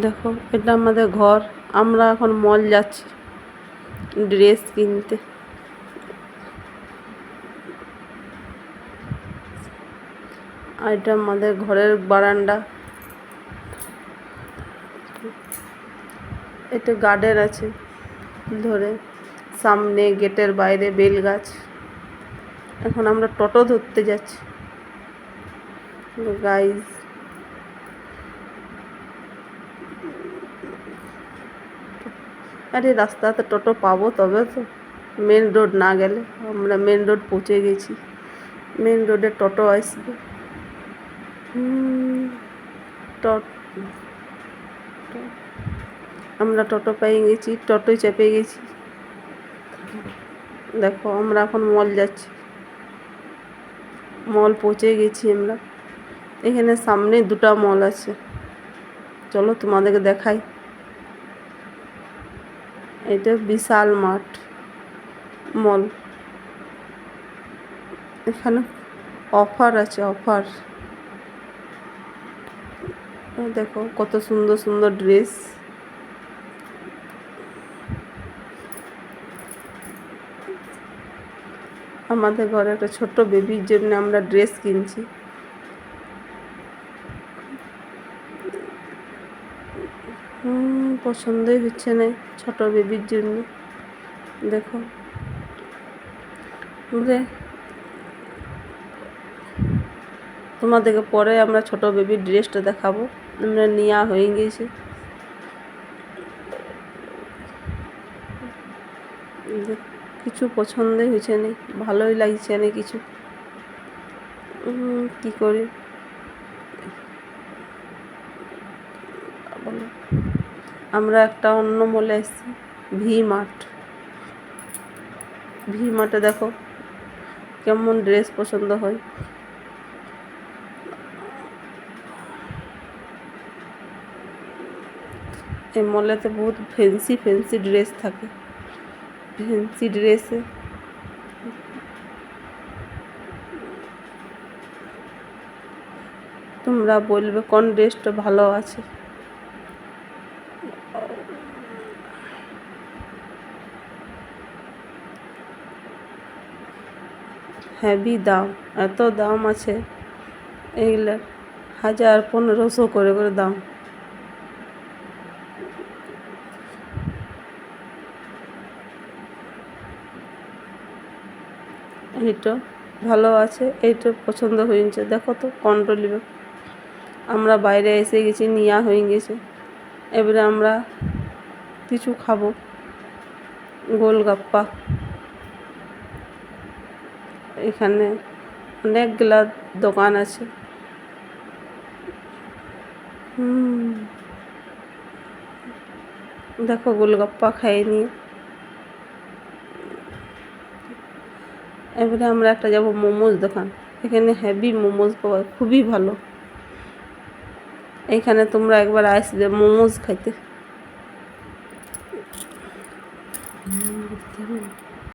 দেখো এটা আমাদের ঘর। আমরা এখন মল যাচ্ছি ড্রেস কিনতে। আর এটা আমাদের ঘরের বারান্দা। এটা গার্ডেন আছে ধরে, সামনে গেটের বাইরে বেল গাছ। এখন আমরা টোটো ধরতে যাচ্ছি গাইজ। আরে রাস্তাতে টোটো পাবো তবে তো, মেন রোড না গেলে। আমরা মেন রোড পৌঁছে গেছি, মেন রোডে টোটো আসবে। আমরা টোটো পেয়ে গেছি, টোটোয় চেপে গেছি। দেখো আমরা এখন মল যাচ্ছি, মল পৌঁছে গেছি আমরা। এখানে সামনে দুটো মল আছে, চলো তোমাদেরকে দেখাই। এটা বিশাল মাঠ মল। এখানে অফার আছে, অফার। দেখো কত সুন্দর সুন্দর ড্রেস। আমাদের ঘরে একটা ছোট্ট বেবির জন্য আমরা ড্রেস কিনছি। পছন্দই হচ্ছে না ছোট বেবির জন্য। দেখো তোমাদেরকে পরে আমরা ছোট বেবির ড্রেসটা দেখাবো। আমরা নেওয়া হয়ে গেছে। কিছু পছন্দই হয়েছে না, ভালোই লাগছে না কিছু। কি করি আমরা একটা অন্য মলে এসেছি, ভি মার্ট। ভি মার্টে দেখো কেমন ড্রেস পছন্দ হয়। এই মলেতে বহুত ফ্যান্সি ফ্যান্সি ড্রেস থাকে। ফ্যান্সি ড্রেসে তোমরা বলবে কোন ড্রেসটা ভালো আছে। হেভি দাম, এত দাম আছে এগুলো 1000-1500 করে দাম। এইটা ভালো আছে, এইটা পছন্দ হয়েছে। দেখো তো কোনটা নেবে। আমরা বাইরে এসে গেছি, নেওয়া হয়ে গেছে। এবারে আমরা কিছু খাবো, গোলগাপ্পা। এখানে অনেকগুলা দোকান আছে। দেখো গোলগাপ্পা খাই নিয়ে এবারে আমরা একটা যাবো মোমোজ দোকান। এখানে হেভি মোমোজ পাওয়া, খুবই ভালো। এখানে তোমরা একবার আসবে মোমোজ খাইতে।